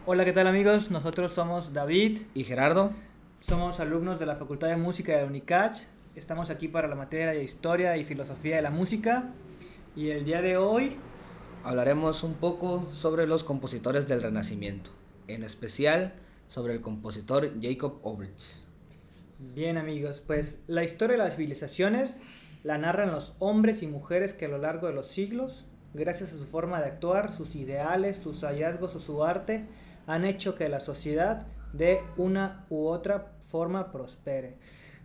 Hola, ¿qué tal amigos? Nosotros somos David, ¿Y Gerardo? somos alumnos de la Facultad de Música de la UNICACH. Estamos aquí para la materia de Historia y Filosofía de la Música. Y el día de hoy, Hablaremos un poco sobre los compositores del Renacimiento, en especial sobre el compositor Jacob Obrich. bien amigos, pues la historia de las civilizaciones la narran los hombres y mujeres que a lo largo de los siglos, gracias a su forma de actuar, sus ideales, sus hallazgos o su arte, han hecho que la sociedad de una u otra forma prospere.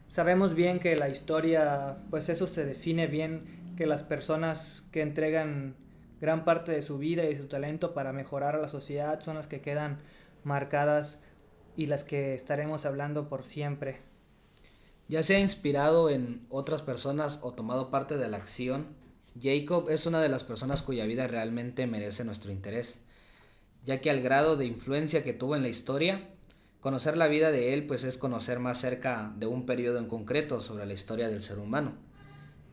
Sabemos bien que la historia, pues eso se define bien, que las personas que entregan gran parte de su vida y de su talento para mejorar a la sociedad son las que quedan marcadas y las que estaremos hablando por siempre. Ya sea inspirado en otras personas o tomado parte de la acción, Jacob es una de las personas cuya vida realmente merece nuestro interés, ya que al grado de influencia que tuvo en la historia, conocer la vida de él pues es conocer más cerca de un periodo en concreto sobre la historia del ser humano.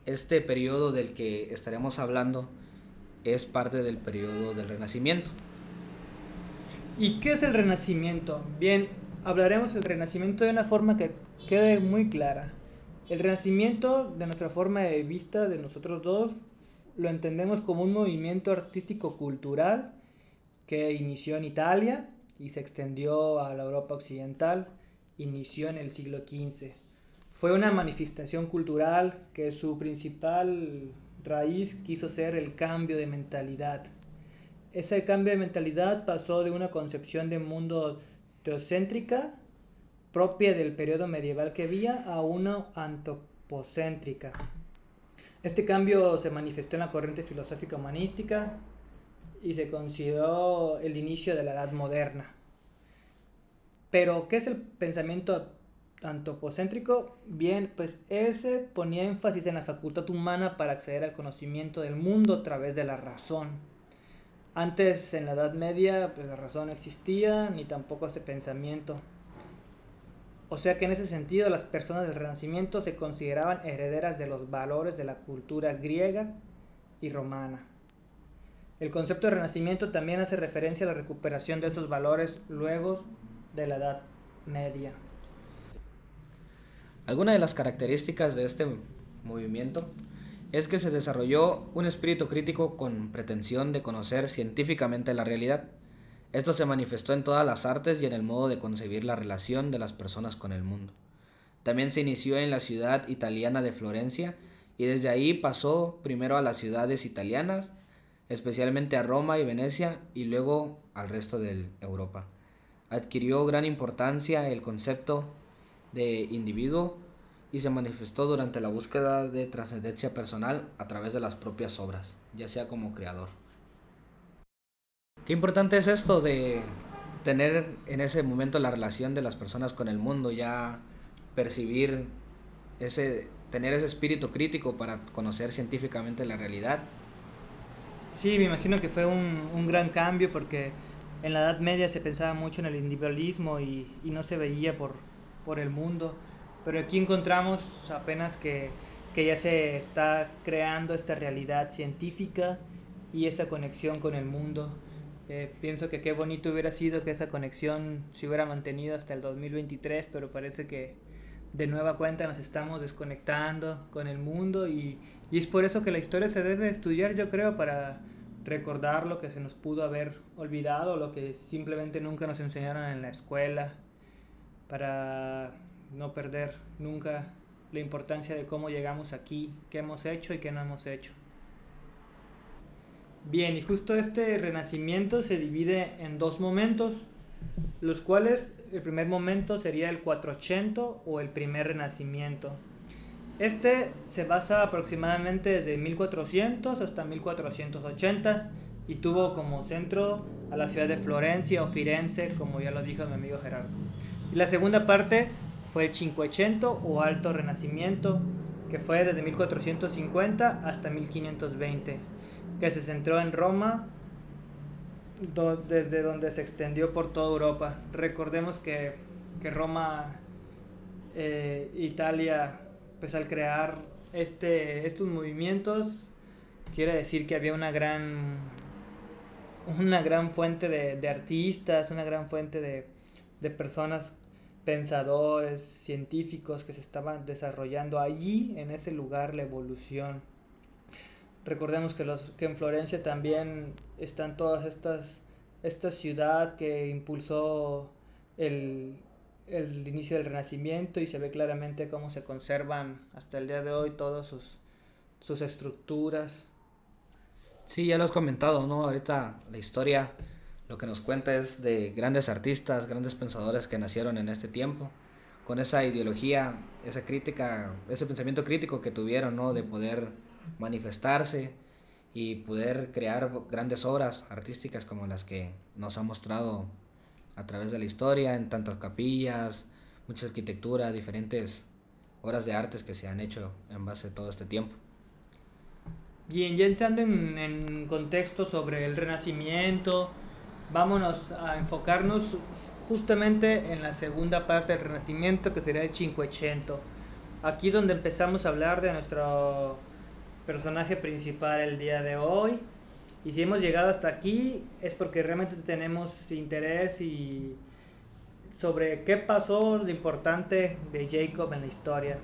Este periodo del que estaremos hablando es parte del periodo del Renacimiento. ¿Y qué es el Renacimiento? Bien, hablaremos del Renacimiento de una forma que quede muy clara. El Renacimiento, de nuestra forma de vista de nosotros dos, lo entendemos como un movimiento artístico-cultural que inició en Italia y se extendió a la Europa occidental, inició en el siglo XV. Fue una manifestación cultural que su principal raíz quiso ser el cambio de mentalidad. Ese cambio de mentalidad pasó de una concepción de mundo teocéntrica propia del periodo medieval que había a una antropocéntrica. Este cambio se manifestó en la corriente filosófica humanística y se consideró el inicio de la Edad Moderna. Pero, ¿qué es el pensamiento antropocéntrico? Bien, pues ese ponía énfasis en la facultad humana para acceder al conocimiento del mundo a través de la razón. Antes, en la Edad Media, pues la razón no existía, ni tampoco este pensamiento. O sea que en ese sentido las personas del Renacimiento se consideraban herederas de los valores de la cultura griega y romana. El concepto de Renacimiento también hace referencia a la recuperación de esos valores luego de la Edad Media. Alguna de las características de este movimiento es que se desarrolló un espíritu crítico con pretensión de conocer científicamente la realidad. Esto se manifestó en todas las artes y en el modo de concebir la relación de las personas con el mundo. También se inició en la ciudad italiana de Florencia y desde ahí pasó primero a las ciudades italianas, especialmente a Roma y Venecia, y luego al resto de Europa. Adquirió gran importancia el concepto de individuo y se manifestó durante la búsqueda de trascendencia personal a través de las propias obras, ya sea como creador. Qué importante es esto de tener en ese momento la relación de las personas con el mundo, ya percibir tener ese espíritu crítico para conocer científicamente la realidad. Sí, me imagino que fue un gran cambio porque en la Edad Media se pensaba mucho en el individualismo y no se veía por el mundo. Pero aquí encontramos apenas que ya se está creando esta realidad científica y esa conexión con el mundo. Pienso que qué bonito hubiera sido que esa conexión se hubiera mantenido hasta el 2023, pero parece que de nueva cuenta nos estamos desconectando con el mundo y es por eso que la historia se debe estudiar, yo creo, para recordar lo que se nos pudo haber olvidado, lo que simplemente nunca nos enseñaron en la escuela, para no perder nunca la importancia de cómo llegamos aquí, qué hemos hecho y qué no hemos hecho. Bien, y justo este renacimiento se divide en dos momentos, los cuales el primer momento sería el 480 o el primer renacimiento. Este se basa aproximadamente desde 1400 hasta 1480 y tuvo como centro a la ciudad de Florencia o Firenze, como ya lo dijo mi amigo Gerardo. Y la segunda parte fue el Cinquecento o Alto Renacimiento, que fue desde 1450 hasta 1520, que se centró en Roma, desde donde se extendió por toda Europa. Recordemos que Roma, Italia, pues al crear estos movimientos, quiere decir que había una gran una gran fuente de artistas, una gran fuente de personas, pensadores, científicos que se estaban desarrollando allí, en ese lugar, la evolución. Recordemos que en Florencia también están todas esta ciudad que impulsó el, el inicio del Renacimiento, y se ve claramente cómo se conservan hasta el día de hoy todas sus estructuras. Sí, ya lo has comentado, ¿no? Ahorita la historia lo que nos cuenta es de grandes artistas, grandes pensadores que nacieron en este tiempo, con esa ideología, esa crítica, ese pensamiento crítico que tuvieron, ¿no? De poder manifestarse y poder crear grandes obras artísticas como las que nos ha mostrado a través de la historia, en tantas capillas, mucha arquitectura, diferentes obras de artes que se han hecho en base a todo este tiempo. Bien, ya entrando en contexto sobre el Renacimiento, vámonos a enfocarnos justamente en la segunda parte del Renacimiento, que sería el Cinquecento. Aquí es donde empezamos a hablar de nuestro personaje principal el día de hoy. Y si hemos llegado hasta aquí es porque realmente tenemos interés y sobre qué pasó de importante de Jacob en la historia.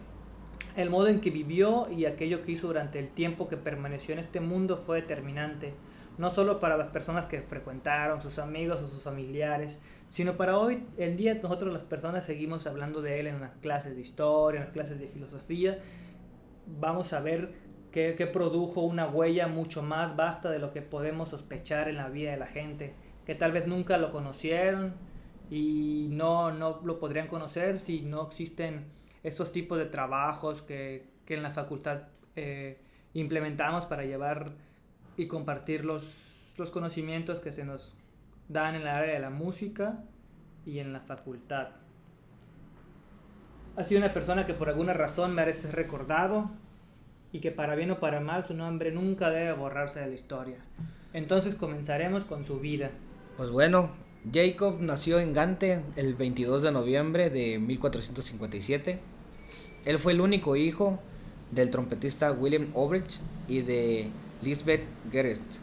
El modo en que vivió y aquello que hizo durante el tiempo que permaneció en este mundo fue determinante, no solo para las personas que frecuentaron, sus amigos o sus familiares, sino para hoy en día nosotros las personas seguimos hablando de él en las clases de historia, en las clases de filosofía. Vamos a ver que produjo una huella mucho más vasta de lo que podemos sospechar en la vida de la gente, que tal vez nunca lo conocieron y no lo podrían conocer si no existen estos tipos de trabajos que en la facultad implementamos para llevar y compartir los conocimientos que se nos dan en el área de la música y en la facultad. Ha sido una persona que por alguna razón merece ser recordado y que para bien o para mal su nombre nunca debe borrarse de la historia. Entonces comenzaremos con su vida. Pues bueno, Jacob nació en Gante el 22 de noviembre de 1457. Él fue el único hijo del trompetista William Obrecht y de Lisbeth Gerst.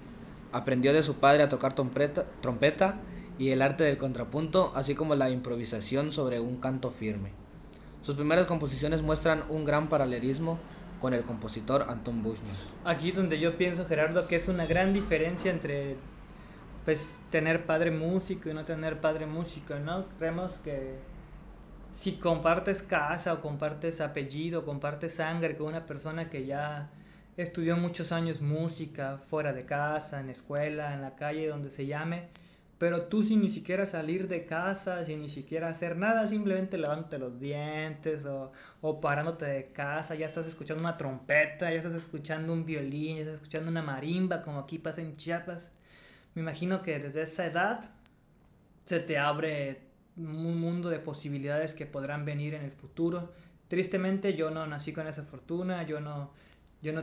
Aprendió de su padre a tocar trompeta y el arte del contrapunto, así como la improvisación sobre un canto firme. Sus primeras composiciones muestran un gran paralelismo con el compositor Anton Bushnus. Aquí es donde yo pienso, Gerardo, que es una gran diferencia entre pues tener padre músico y no tener padre músico, ¿no? Creemos que si compartes casa o compartes apellido, compartes sangre con una persona que ya estudió muchos años música, fuera de casa, en escuela, en la calle, donde se llame, pero tú sin ni siquiera salir de casa, sin ni siquiera hacer nada, simplemente lavándote los dientes o parándote de casa, ya estás escuchando una trompeta, ya estás escuchando un violín, ya estás escuchando una marimba, como aquí pasa en Chiapas. Me imagino que desde esa edad se te abre un mundo de posibilidades que podrán venir en el futuro. Tristemente yo no nací con esa fortuna, yo no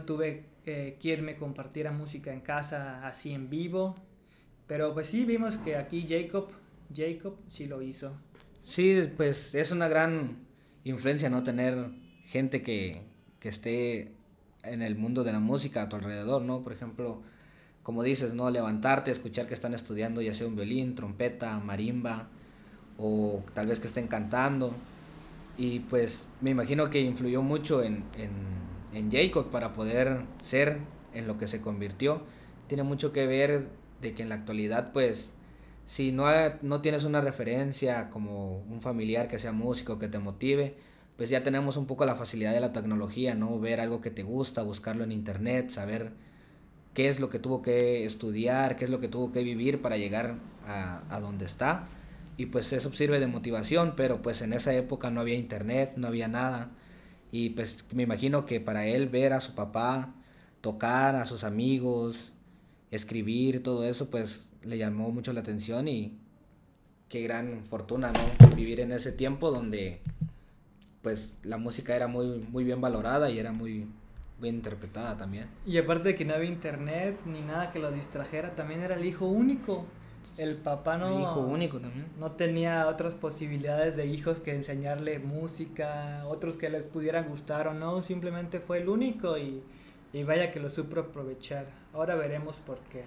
tuve quien me compartiera música en casa así en vivo, pero pues sí vimos que aquí Jacob sí lo hizo. Sí, pues es una gran influencia, ¿no? Tener gente que esté en el mundo de la música a tu alrededor, ¿no? Por ejemplo, como dices, ¿no? Levantarte, escuchar que están estudiando ya sea un violín, trompeta, marimba, o tal vez que estén cantando. Y pues me imagino que influyó mucho en Jacob para poder ser en lo que se convirtió. Tiene mucho que ver de que en la actualidad pues si no tienes una referencia como un familiar que sea músico, que te motive, pues ya tenemos un poco la facilidad de la tecnología, ¿no? Ver algo que te gusta, buscarlo en internet, saber qué es lo que tuvo que estudiar, qué es lo que tuvo que vivir para llegar a donde está. Y pues eso sirve de motivación, pero pues en esa época no había internet, no había nada. Y pues me imagino que para él ver a su papá tocar, a sus amigos, escribir, todo eso, pues le llamó mucho la atención y qué gran fortuna, ¿no? Vivir en ese tiempo donde pues la música era muy bien valorada y era muy bien interpretada también. Y aparte de que no había internet ni nada que lo distrajera, también era el hijo único. El papá El hijo único también. no tenía otras posibilidades de hijos que enseñarle música, otros que les pudieran gustar o no, simplemente fue el único y vaya que lo supo aprovechar. Ahora veremos por qué.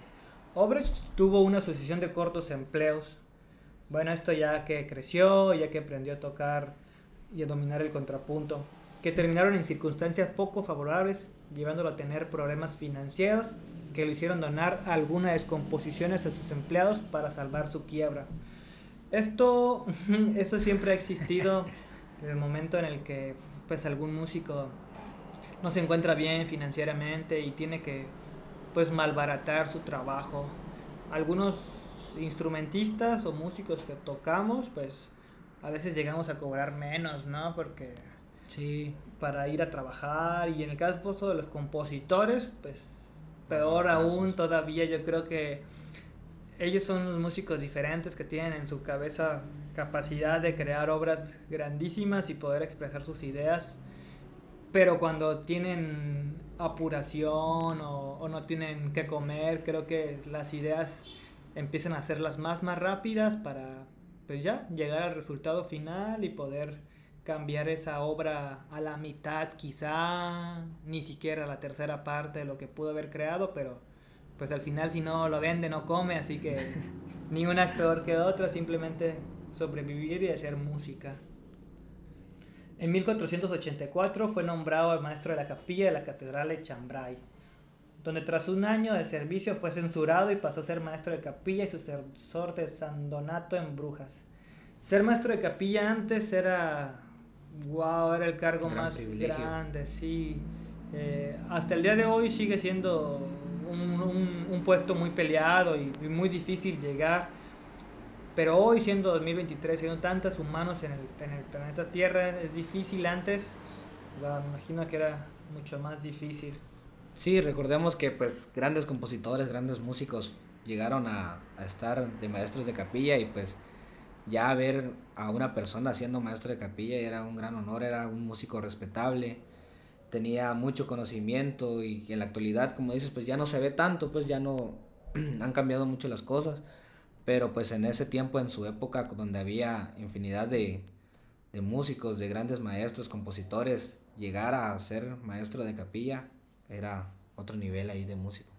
Obrecht tuvo una sucesión de cortos empleos. Bueno, esto ya que creció, ya que aprendió a tocar y a dominar el contrapunto, que terminaron en circunstancias poco favorables, llevándolo a tener problemas financieros que le hicieron donar algunas composiciones a sus empleados para salvar su quiebra. Esto, esto siempre ha existido en el momento en el que pues algún músico no se encuentra bien financieramente y tiene que pues malbaratar su trabajo. Algunos instrumentistas o músicos que tocamos pues a veces llegamos a cobrar menos, ¿no? Porque Sí, para ir a trabajar, y en el caso de los compositores pues más peor aún baratazos. todavía. Yo creo que ellos son los músicos diferentes que tienen en su cabeza capacidad de crear obras grandísimas y poder expresar sus ideas, pero cuando tienen apuración o no tienen que comer, creo que las ideas empiezan a hacerlas más rápidas para pues ya llegar al resultado final y poder cambiar esa obra a la mitad, quizá ni siquiera a la tercera parte de lo que pudo haber creado, pero pues al final si no lo vende no come, así que ni una es peor que otra, simplemente sobrevivir y hacer música. En 1484 fue nombrado maestro de la capilla de la Catedral de Chambray, donde tras un año de servicio fue censurado y pasó a ser maestro de capilla y sucesor de San Donato en Brujas. Ser maestro de capilla antes era, wow, era el cargo Gran más privilegio. grande, sí. Hasta el día de hoy sigue siendo un puesto muy peleado y muy difícil llegar. Pero hoy, siendo 2023, siendo tantos humanos en el planeta Tierra, es difícil antes. Me imagino que era mucho más difícil. Sí, recordemos que pues grandes compositores, grandes músicos llegaron a estar de maestros de capilla y pues ya ver a una persona siendo maestro de capilla era un gran honor, era un músico respetable, tenía mucho conocimiento y en la actualidad, como dices, pues ya no se ve tanto, pues ya no han cambiado mucho las cosas, pero pues en ese tiempo, en su época, donde había infinidad de músicos, de grandes maestros, compositores, llegar a ser maestro de capilla era otro nivel ahí de músico.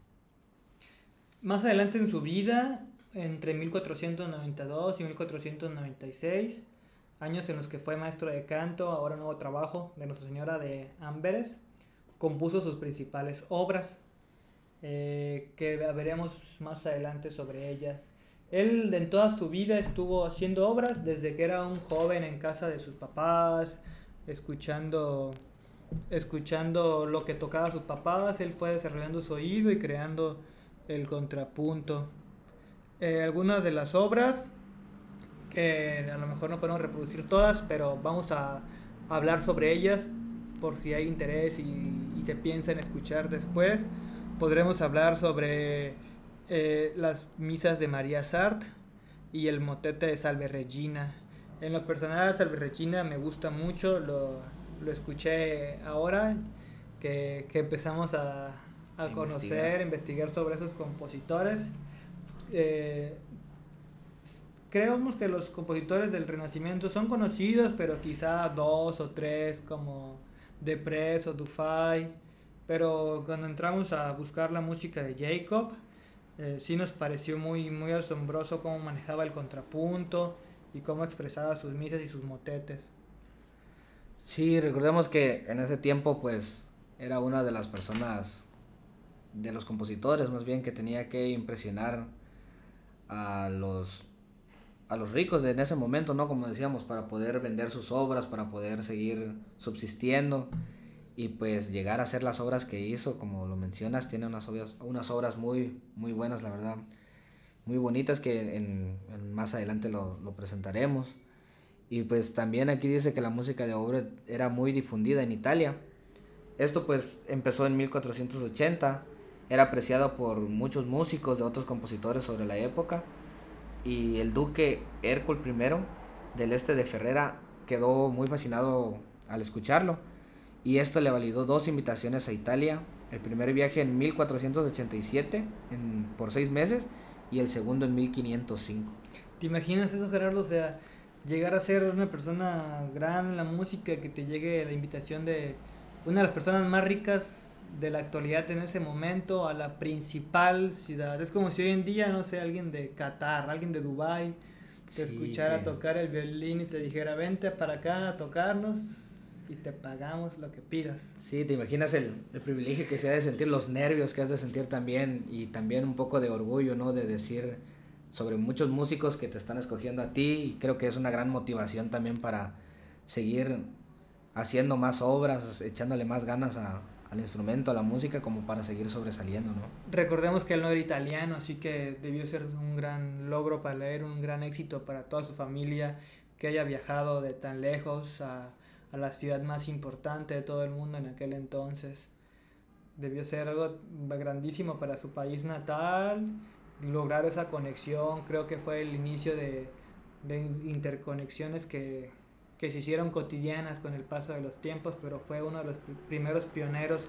Más adelante en su vida, entre 1492 y 1496, años en los que fue maestro de canto, ahora nuevo trabajo de Nuestra Señora de Amberes, compuso sus principales obras, que veremos más adelante sobre ellas. Él en toda su vida estuvo haciendo obras desde que era un joven en casa de sus papás, escuchando, escuchando lo que tocaba sus papás. Él fue desarrollando su oído y creando el contrapunto. Algunas de las obras, que a lo mejor no podemos reproducir todas, pero vamos a hablar sobre ellas por si hay interés y se piensa en escuchar después. Podremos hablar sobre las misas de María Sartre y el motete de Salve Regina. En lo personal, Salve Regina me gusta mucho, lo escuché ahora que empezamos a conocer, investigar sobre esos compositores. Eh, Creemos que los compositores del Renacimiento son conocidos, pero quizá dos o tres como Deprez o Dufay. Pero cuando entramos a buscar la música de Jacob, sí nos pareció muy asombroso cómo manejaba el contrapunto y cómo expresaba sus misas y sus motetes. Sí, recordemos que en ese tiempo pues era una de las personas, de los compositores más bien, que tenía que impresionar a a los ricos de en ese momento, ¿no? Como decíamos, para poder vender sus obras, para poder seguir subsistiendo y pues llegar a hacer las obras que hizo, como lo mencionas, tiene unas obras muy buenas, la verdad, muy bonitas que más adelante lo presentaremos. Y pues también aquí dice que la música de obra era muy difundida en Italia. Esto pues empezó en 1480, era apreciado por muchos músicos de otros compositores sobre la época y el duque Hércules I del este de Ferrera quedó muy fascinado al escucharlo y esto le validó dos invitaciones a Italia, el primer viaje en 1487 por 6 meses y el segundo en 1505. ¿Te imaginas eso, Gerardo? O sea, llegar a ser una persona grande en la música, que te llegue la invitación de una de las personas más ricas de la actualidad en ese momento a la principal ciudad. Es como si hoy en día, no sé, alguien de Qatar, alguien de Dubái, te Sí, escuchara tocar el violín y te dijera, vente para acá a tocarnos y te pagamos lo que pidas. Sí, te imaginas el privilegio que se ha de sentir, los nervios que has de sentir también, y también un poco de orgullo, ¿no? De decir sobre muchos músicos que te están escogiendo a ti, y creo que es una gran motivación también para seguir haciendo más obras, echándole más ganas al instrumento, a la música, como para seguir sobresaliendo, ¿no? Recordemos que él no era italiano, así que debió ser un gran logro para él, un gran éxito para toda su familia, que haya viajado de tan lejos a la ciudad más importante de todo el mundo en aquel entonces. Debió ser algo grandísimo para su país natal, lograr esa conexión, creo que fue el inicio de interconexiones que se hicieron cotidianas con el paso de los tiempos, pero fue uno de los primeros pioneros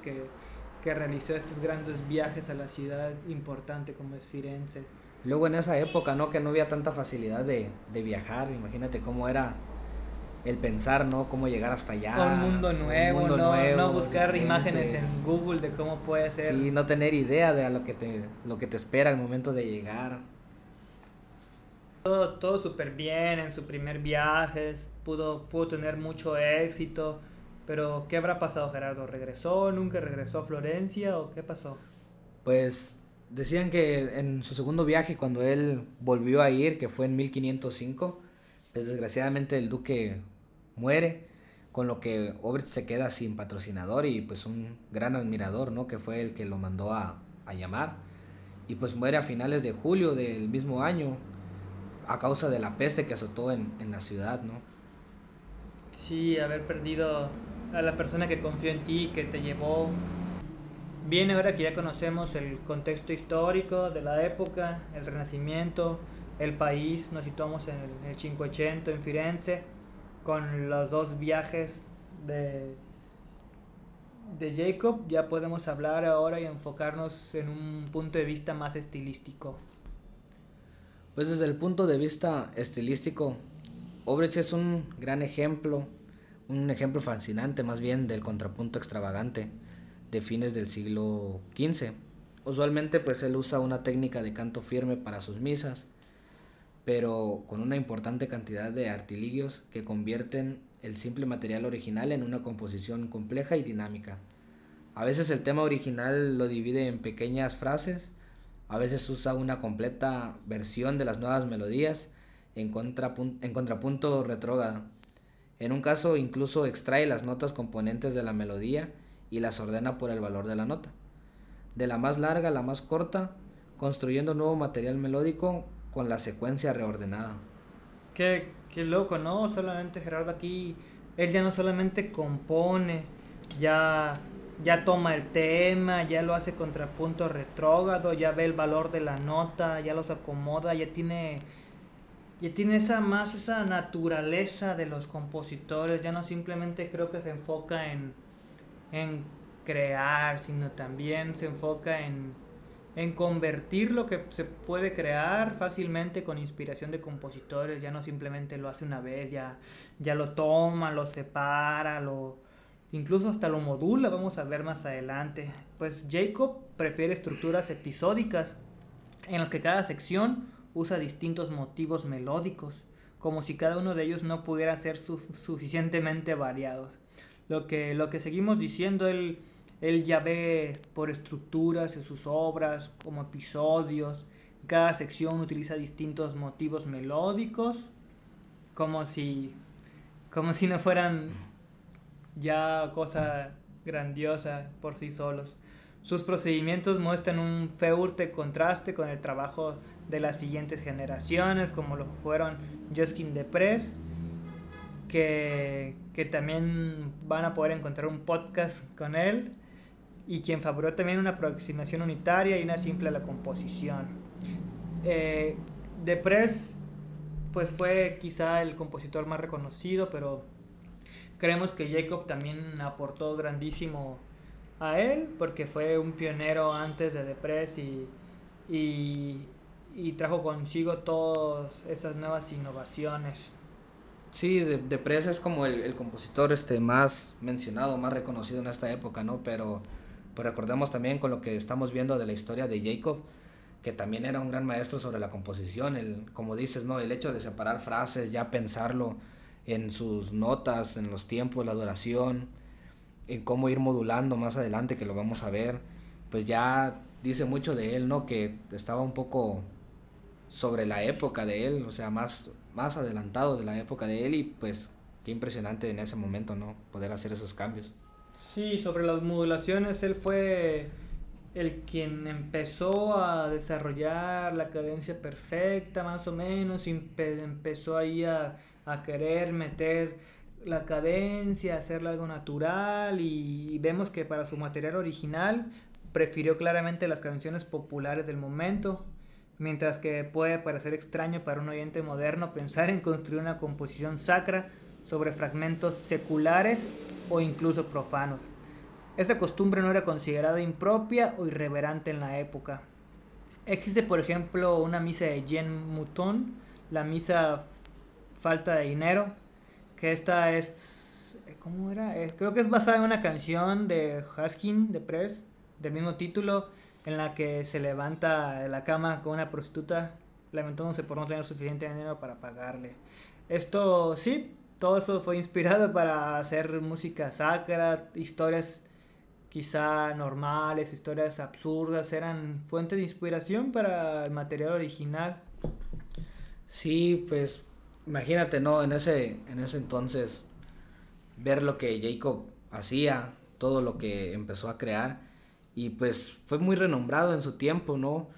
que realizó estos grandes viajes a la ciudad importante como es Firenze. Luego en esa época, ¿no? Que no había tanta facilidad de viajar, imagínate cómo era el pensar, ¿no? Cómo llegar hasta allá. Un mundo nuevo, un mundo no, nuevo, no buscar diferente. imágenes en Google de cómo puede ser. Sí, no tener idea de lo que te espera al momento de llegar. Todo súper bien en su primer viaje, pudo tener mucho éxito, pero ¿qué habrá pasado, Gerardo? ¿Regresó? ¿Nunca regresó a Florencia o qué pasó? Pues decían que en su segundo viaje, cuando él volvió a ir, que fue en 1505, pues desgraciadamente el duque muere, con lo que Obrecht se queda sin patrocinador y pues un gran admirador, ¿no? Que fue el que lo mandó a llamar. Y pues muere a finales de julio del mismo año, a causa de la peste que azotó en la ciudad, ¿no? Sí, haber perdido a la persona que confió en ti, que te llevó. Bien, ahora que ya conocemos el contexto histórico de la época, el Renacimiento, el país, nos situamos en el Cinquecento, en Firenze, con los dos viajes de, de Jacob, ya podemos hablar ahora y enfocarnos en un punto de vista más estilístico. Pues desde el punto de vista estilístico, Obrecht es un un ejemplo fascinante más bien del contrapunto extravagante de fines del siglo XV. Usualmente pues él usa una técnica de canto firme para sus misas, pero con una importante cantidad de artilugios que convierten el simple material original en una composición compleja y dinámica. A veces el tema original lo divide en pequeñas frases, a veces usa una completa versión de las nuevas melodías en contrapunto retrógrado. En un caso incluso extrae las notas componentes de la melodía y las ordena por el valor de la nota, de la más larga a la más corta, construyendo nuevo material melódico con la secuencia reordenada. Qué loco, ¿no? Solamente Gerardo aquí, él ya no solamente compone, ya toma el tema, ya lo hace contrapunto retrógrado, ya ve el valor de la nota, ya los acomoda, ya tiene esa naturaleza de los compositores, ya no simplemente creo que se enfoca en crear, sino también se enfoca en convertir lo que se puede crear fácilmente con inspiración de compositores, ya no simplemente lo hace una vez, ya lo toma, lo separa, incluso hasta lo modula, vamos a ver más adelante. Pues Jacob prefiere estructuras episódicas en las que cada sección usa distintos motivos melódicos, como si cada uno de ellos no pudiera ser suficientemente variados. Lo que seguimos diciendo, él ya ve por estructuras de sus obras, como episodios. Cada sección utiliza distintos motivos melódicos, como si no fueran ya cosa grandiosa por sí solos. Sus procedimientos muestran un fuerte contraste con el trabajo de las siguientes generaciones, como lo fueron Josquin des Prez, que también van a poder encontrar un podcast con él, y quien favoró también una aproximación unitaria y una simple a la composición. Des Prez pues fue quizá el compositor más reconocido, pero creemos que Jacob también aportó grandísimo a él, porque fue un pionero antes de Des Prez y trajo consigo todas esas nuevas innovaciones. Sí, Des Prez es como el compositor más mencionado, más reconocido en esta época, ¿no? Pero Pues recordemos también con lo que estamos viendo de la historia de Jacob, que también era un gran maestro sobre la composición, como dices, ¿no? El hecho de separar frases, ya pensarlo en sus notas, en los tiempos, la duración, en cómo ir modulando más adelante, que lo vamos a ver, pues ya dice mucho de él, ¿no? Que estaba un poco sobre la época de él, o sea, más adelantado de la época de él, y pues qué impresionante en ese momento, ¿no? Poder hacer esos cambios. Sí, sobre las modulaciones, él fue el quien empezó a desarrollar la cadencia perfecta, más o menos, empezó ahí a querer meter la cadencia, hacerla algo natural y vemos que para su material original prefirió claramente las canciones populares del momento, mientras que puede parecer extraño para un oyente moderno pensar en construir una composición sacra sobre fragmentos seculares o incluso profanos. Esa costumbre no era considerada impropia o irreverente en la época. Existe, por ejemplo, una misa de Jean Mouton, la misa Falta de Dinero, que esta es... ¿Cómo era? Creo que es basada en una canción de Haskin, de Press, del mismo título, en la que se levanta de la cama con una prostituta, lamentándose por no tener suficiente dinero para pagarle. Esto, sí, todo eso fue inspirado para hacer música sacra, historias quizá normales, historias absurdas, eran fuente de inspiración para el material original. Sí, pues imagínate, ¿no? En ese entonces ver lo que Jacob hacía, todo lo que empezó a crear, y pues fue muy renombrado en su tiempo, ¿no?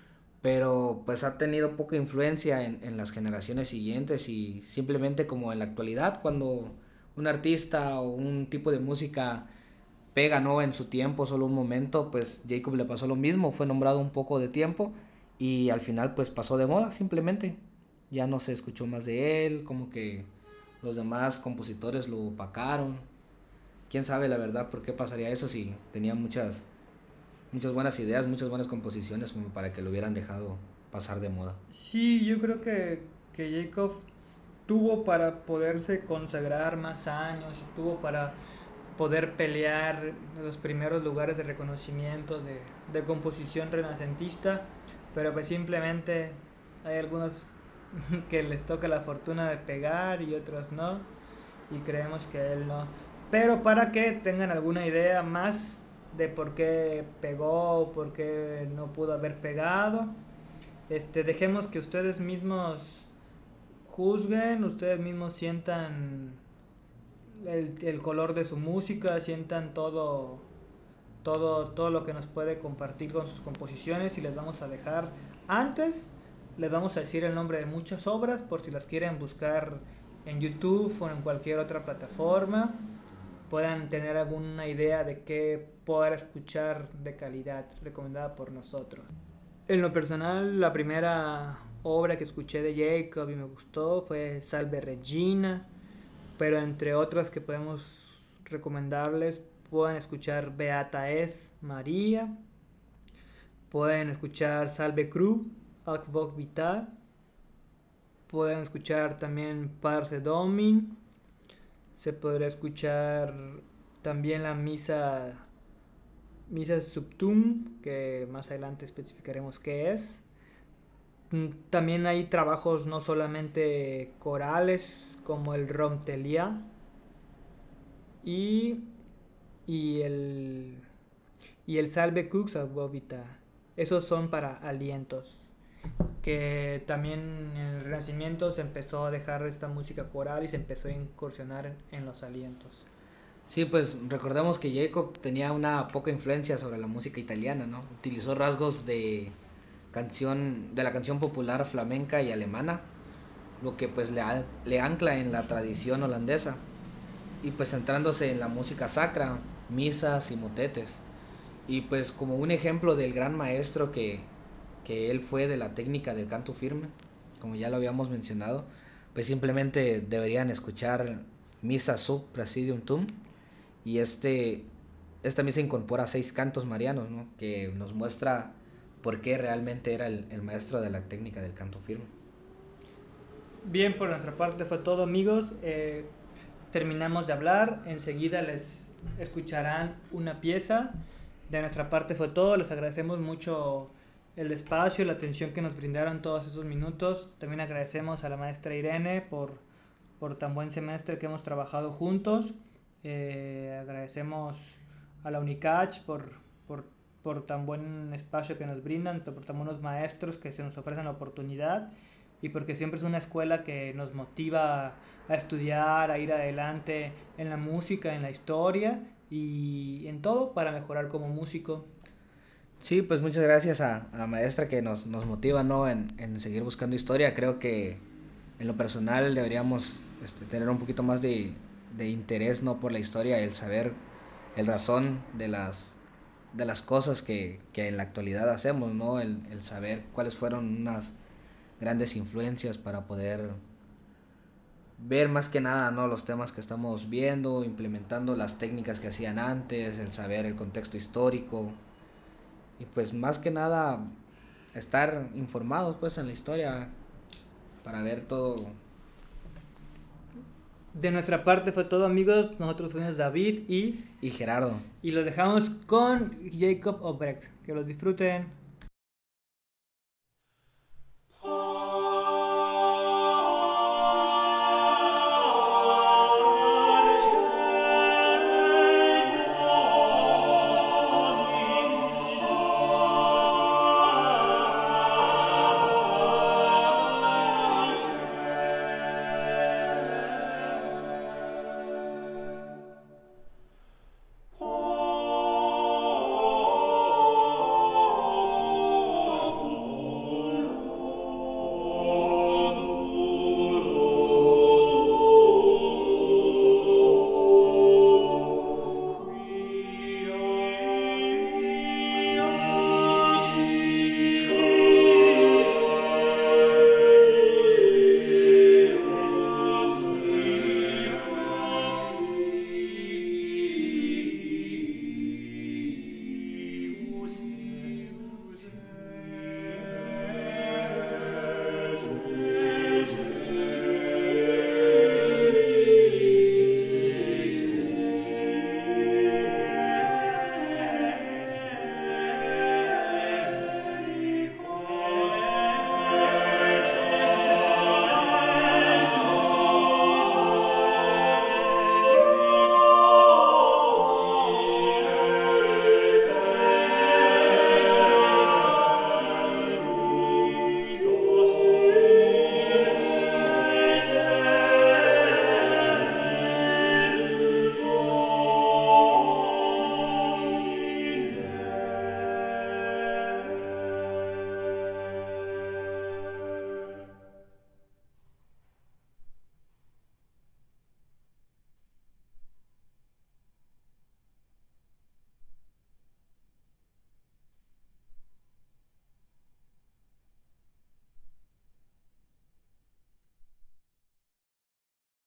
Pero pues ha tenido poca influencia en las generaciones siguientes, y simplemente como en la actualidad, cuando un artista o un tipo de música pega, ¿no? En su tiempo, solo un momento, pues Jacob le pasó lo mismo, fue nombrado un poco de tiempo y al final pues pasó de moda simplemente. Ya no se escuchó más de él, como que los demás compositores lo opacaron. Quién sabe la verdad por qué pasaría eso, si tenía muchas buenas ideas, muchas buenas composiciones como para que lo hubieran dejado pasar de moda. Sí, yo creo que Jacob tuvo para poderse consagrar más años y tuvo para poder pelear los primeros lugares de reconocimiento de composición renacentista, pero pues simplemente hay algunos que les toca la fortuna de pegar y otros no, y creemos que él no. Pero para que tengan alguna idea más de por qué pegó, por qué no pudo haber pegado, dejemos que ustedes mismos juzguen, ustedes mismos sientan el color de su música, sientan todo lo que nos puede compartir con sus composiciones, y les vamos a dejar antes, les vamos a decir el nombre de muchas obras por si las quieren buscar en YouTube o en cualquier otra plataforma, puedan tener alguna idea de qué poder escuchar de calidad recomendada por nosotros. En lo personal, la primera obra que escuché de Jacob y me gustó fue Salve Regina, pero entre otras que podemos recomendarles, pueden escuchar Beata es María, pueden escuchar Salve Cru, Ac Voc Vitae, pueden escuchar también Parce Domin, se podrá escuchar también la Misa Subtum, que más adelante especificaremos qué es. También hay trabajos no solamente corales, como el Romtelia y el Salve Crux Vobita. Esos son para alientos, que también en el Renacimiento se empezó a dejar esta música coral y se empezó a incursionar en los alientos. Sí, pues recordemos que Jacob tenía una poca influencia sobre la música italiana, ¿no? Utilizó rasgos de la canción popular flamenca y alemana, lo que pues le ancla en la tradición holandesa, y pues centrándose en la música sacra, misas y motetes. Y pues como un ejemplo del gran maestro que él fue de la técnica del canto firme, como ya lo habíamos mencionado, pues simplemente deberían escuchar Misa Sub Praesidium Tuum, y esta misa incorpora 6 cantos marianos, ¿no? Que nos muestra por qué realmente era el maestro de la técnica del canto firme. Bien, por nuestra parte fue todo, amigos. Terminamos de hablar, enseguida les escucharán una pieza De nuestra parte fue todo, les agradecemos mucho el espacio, la atención que nos brindaron todos esos minutos. También agradecemos a la maestra Irene por tan buen semestre que hemos trabajado juntos. Agradecemos a la UNICACH por tan buen espacio que nos brindan, por tan buenos maestros que se nos ofrecen la oportunidad y porque siempre es una escuela que nos motiva a estudiar, a ir adelante en la música, en la historia y en todo para mejorar como músico. Sí, pues muchas gracias a la maestra que nos motiva, ¿no? En seguir buscando historia. Creo que en lo personal deberíamos tener un poquito más de interés, ¿no? Por la historia, el saber el razón de las cosas que en la actualidad hacemos, ¿no? El saber cuáles fueron unas grandes influencias para poder ver más que nada, ¿no? Los temas que estamos viendo, implementando las técnicas que hacían antes, el saber el contexto histórico y pues más que nada estar informados pues en la historia para ver todo. De nuestra parte fue todo, amigos. Nosotros fuimos David Y Gerardo. y los dejamos con Jacob Obrecht. Que los disfruten.